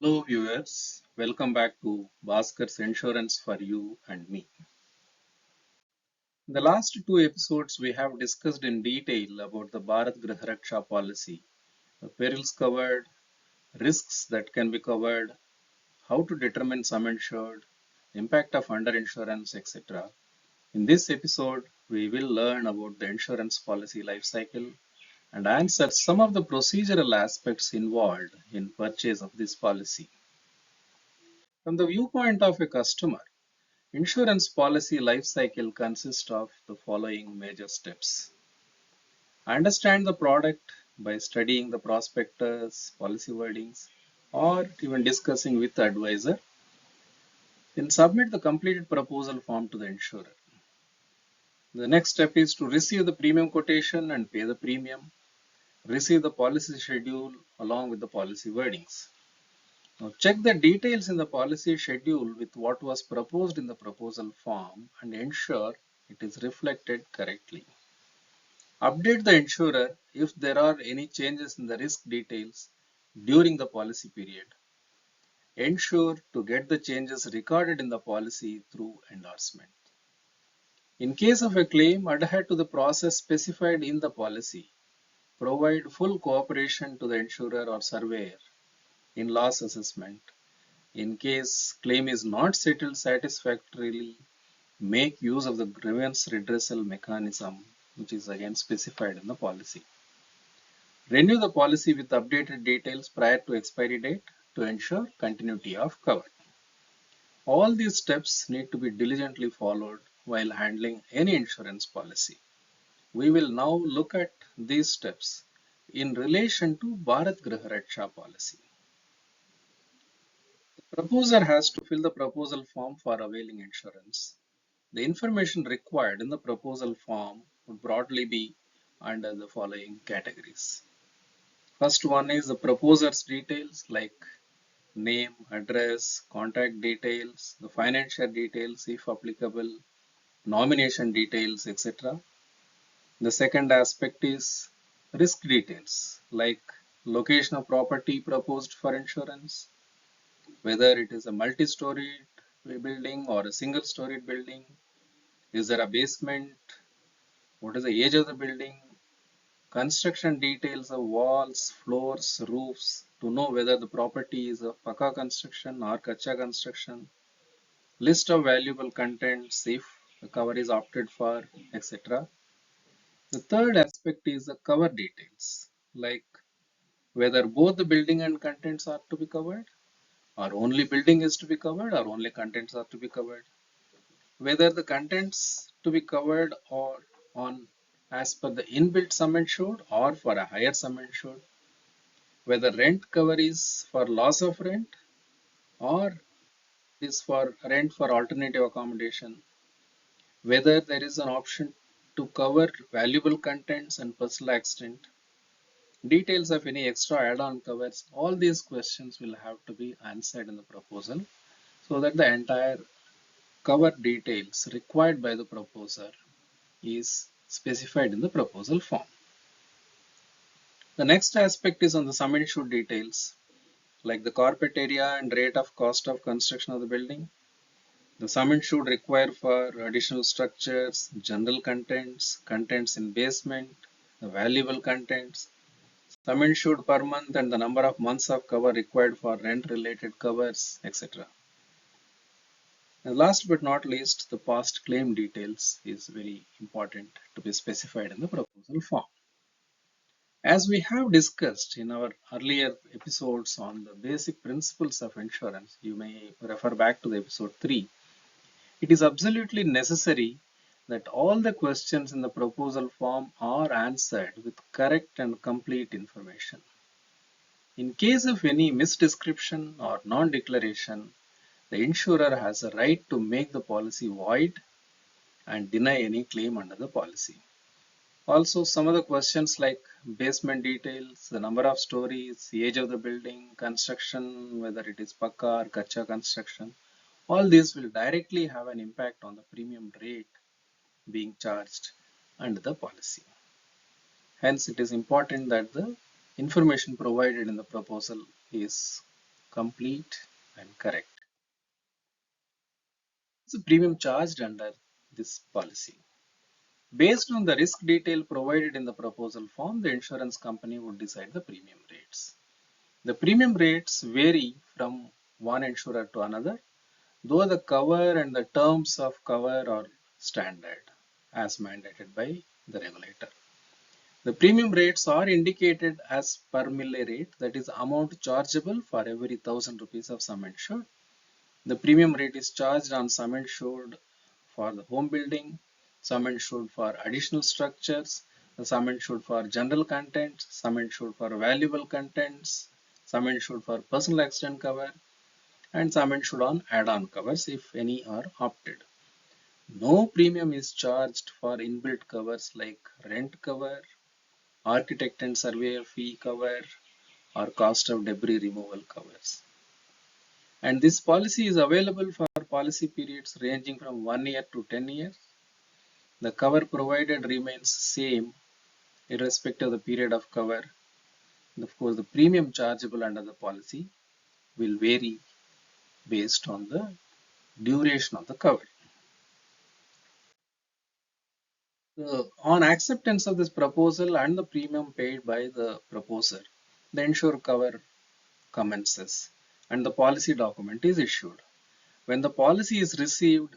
Hello viewers, welcome back to Bhaskar's Insurance for You and Me. In the last two episodes, we have discussed in detail about the Bharat Griha Raksha Policy, the perils covered, risks that can be covered, how to determine sum insured, impact of underinsurance, etc. In this episode, we will learn about the insurance policy life cycle and answer some of the procedural aspects involved in purchase of this policy. From the viewpoint of a customer, insurance policy life cycle consists of the following major steps. Understand the product by studying the prospectus, policy wordings, or even discussing with the advisor. Then submit the completed proposal form to the insurer. The next step is to receive the premium quotation and pay the premium. Receive the policy schedule along with the policy wordings. Now check the details in the policy schedule with what was proposed in the proposal form and ensure it is reflected correctly. Update the insurer if there are any changes in the risk details during the policy period. Ensure to get the changes recorded in the policy through endorsement. In case of a claim, adhere to the process specified in the policy. Provide full cooperation to the insurer or surveyor in loss assessment. In case claim is not settled satisfactorily, make use of the grievance redressal mechanism, which is again specified in the policy. Renew the policy with updated details prior to expiry date to ensure continuity of cover. All these steps need to be diligently followed while handling any insurance policy. We will now look at these steps in relation to Bharat Griha Raksha policy. The proposer has to fill the proposal form for availing insurance. The information required in the proposal form would broadly be under the following categories. First one is the proposer's details like name, address, contact details, the financial details if applicable, nomination details, etc. The second aspect is risk details like location of property proposed for insurance, whether it is a multi-storied building or a single-storied building, is there a basement, what is the age of the building, construction details of walls, floors, roofs to know whether the property is a Paka construction or Kacha construction, list of valuable contents if the cover is opted for, etc. The third aspect is the cover details, like whether both the building and contents are to be covered, or only building is to be covered, or only contents are to be covered. Whether the contents to be covered or on as per the inbuilt sum insured or for a higher sum insured, whether rent cover is for loss of rent or is for rent for alternative accommodation, whether there is an option to cover valuable contents and personal accident, details of any extra add-on covers, all these questions will have to be answered in the proposal so that the entire cover details required by the proposer is specified in the proposal form. The next aspect is on the sum insured details like the carpet area and rate of cost of construction of the building. The sum insured require for additional structures, general contents, contents in basement, the valuable contents, sum insured per month and the number of months of cover required for rent related covers, etc. And last but not least, the past claim details is very important to be specified in the proposal form. As we have discussed in our earlier episodes on the basic principles of insurance, you may refer back to the episode 3. It is absolutely necessary that all the questions in the proposal form are answered with correct and complete information. In case of any misdescription or non-declaration, the insurer has a right to make the policy void and deny any claim under the policy. Also, some of the questions like basement details, the number of stories, the age of the building, construction, whether it is Paka or Kacha construction, all these will directly have an impact on the premium rate being charged under the policy. Hence, it is important that the information provided in the proposal is complete and correct. It's a premium charged under this policy. Based on the risk detail provided in the proposal form, the insurance company would decide the premium rates. The premium rates vary from one insurer to another, though the cover and the terms of cover are standard as mandated by the regulator. The premium rates are indicated as per mille rate, that is amount chargeable for every 1000 rupees of sum insured. The premium rate is charged on sum insured for the home building, sum insured for additional structures, the sum insured for general contents, sum insured for valuable contents, sum insured for personal accident cover, and sum insured on add-on covers if any are opted. No premium is charged for inbuilt covers like rent cover, architect and surveyor fee cover, or cost of debris removal covers. And this policy is available for policy periods ranging from 1 year to 10 years. The cover provided remains same irrespective of the period of cover. And of course, the premium chargeable under the policy will vary based on the duration of the cover. On acceptance of this proposal and the premium paid by the proposer, the insured cover commences and the policy document is issued. When the policy is received,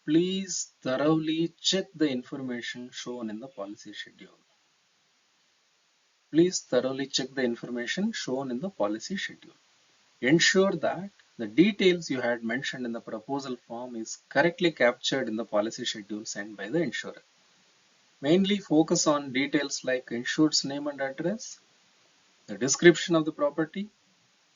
please thoroughly check the information shown in the policy schedule. Please thoroughly check the information shown in the policy schedule. Ensure that the details you had mentioned in the proposal form is correctly captured in the policy schedule sent by the insurer. Mainly focus on details like insured's name and address, the description of the property,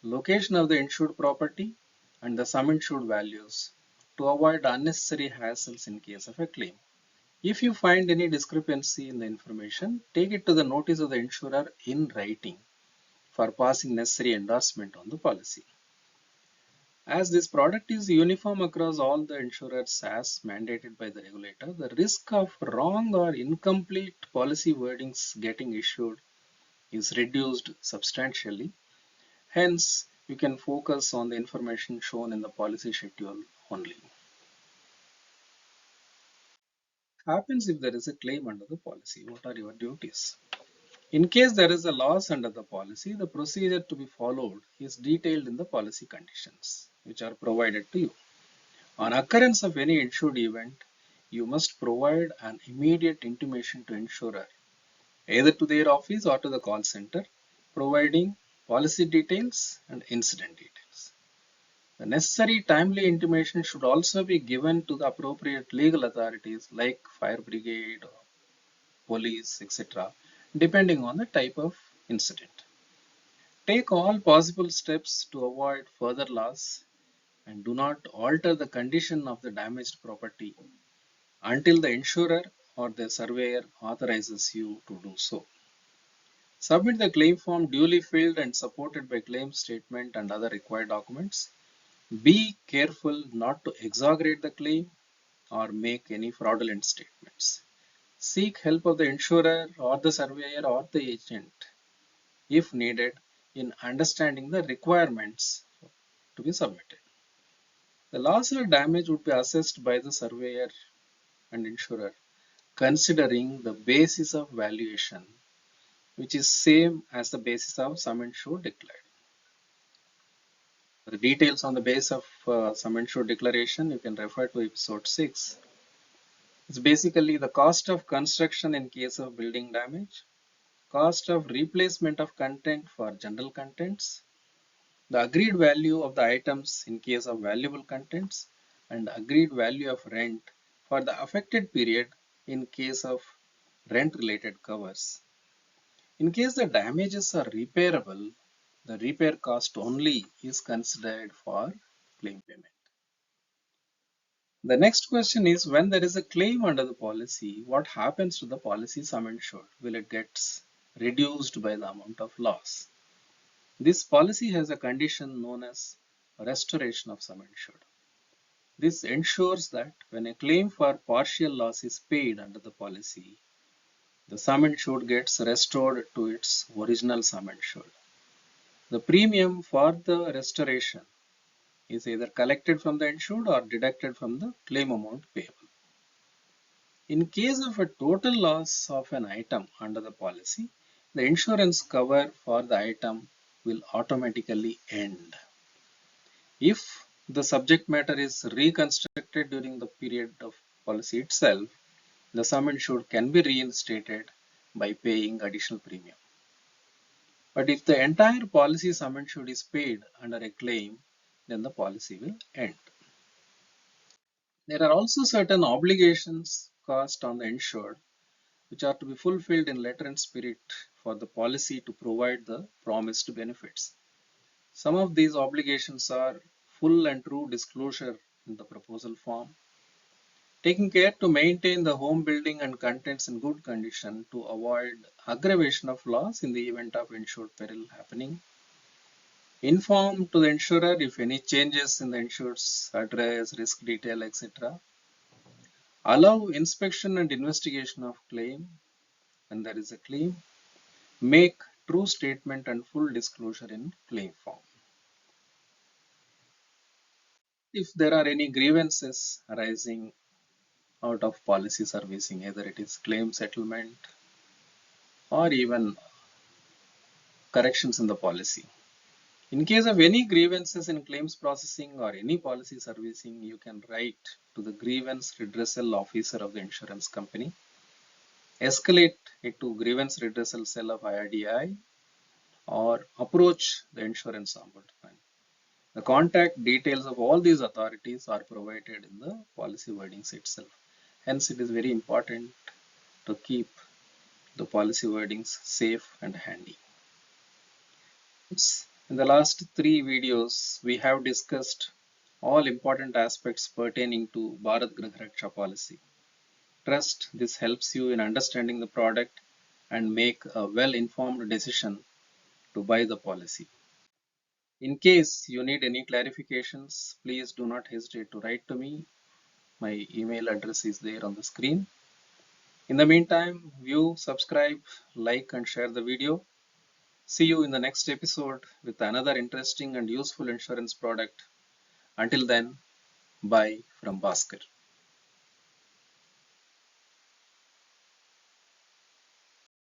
location of the insured property, and the sum insured values to avoid unnecessary hassles in case of a claim. If you find any discrepancy in the information, take it to the notice of the insurer in writing for passing necessary endorsement on the policy. As this product is uniform across all the insurers as mandated by the regulator, the risk of wrong or incomplete policy wordings getting issued is reduced substantially. Hence, you can focus on the information shown in the policy schedule only. Happens if there is a claim under the policy. What are your duties? In case there is a loss under the policy, the procedure to be followed is detailed in the policy conditions, which are provided to you. On occurrence of any insured event, you must provide an immediate intimation to insurer, either to their office or to the call center, providing policy details and incident details. The necessary timely intimation should also be given to the appropriate legal authorities like fire brigade, police, etc., depending on the type of incident. Take all possible steps to avoid further loss and do not alter the condition of the damaged property until the insurer or the surveyor authorizes you to do so. Submit the claim form duly filled and supported by claim statement and other required documents. Be careful not to exaggerate the claim or make any fraudulent statements. Seek help of the insurer or the surveyor or the agent, if needed, in understanding the requirements to be submitted. The loss or damage would be assessed by the surveyor and insurer, considering the basis of valuation, which is same as the basis of sum insured declared. The details on the base of sum insured declaration, you can refer to episode 6. It's basically the cost of construction in case of building damage, cost of replacement of content for general contents, the agreed value of the items in case of valuable contents, and agreed value of rent for the affected period in case of rent related covers. In case the damages are repairable, the repair cost only is considered for claim payment. The next question is, when there is a claim under the policy, what happens to the policy sum insured? Will it get reduced by the amount of loss? This policy has a condition known as restoration of sum insured. This ensures that when a claim for partial loss is paid under the policy, the sum insured gets restored to its original sum insured. The premium for the restoration is either collected from the insured or deducted from the claim amount payable. In case of a total loss of an item under the policy, the insurance cover for the item will automatically end. If the subject matter is reconstructed during the period of policy itself, the sum insured can be reinstated by paying additional premium. But if the entire policy sum insured is paid under a claim, then the policy will end. There are also certain obligations cast on the insured which are to be fulfilled in letter and spirit for the policy to provide the promised benefits. Some of these obligations are full and true disclosure in the proposal form, taking care to maintain the home building and contents in good condition to avoid aggravation of loss in the event of insured peril happening, inform to the insurer if any changes in the insured's address, risk detail, etc., allow inspection and investigation of claim when there is a claim, make true statement and full disclosure in claim form. If there are any grievances arising out of policy servicing, either it is claim settlement or even corrections in the policy. In case of any grievances in claims processing or any policy servicing, you can write to the grievance redressal officer of the insurance company, escalate it to grievance redressal cell of IRDAI, or approach the insurance ombudsman. The contact details of all these authorities are provided in the policy wordings itself. Hence, it is very important to keep the policy wordings safe and handy. In the last 3 videos, we have discussed all important aspects pertaining to Bharat Griha Raksha Policy. Trust this helps you in understanding the product and make a well-informed decision to buy the policy. In case you need any clarifications, please do not hesitate to write to me. My email address is there on the screen. In the meantime, view, subscribe, like and share the video. See you in the next episode with another interesting and useful insurance product. Until then, bye from Bhaskar.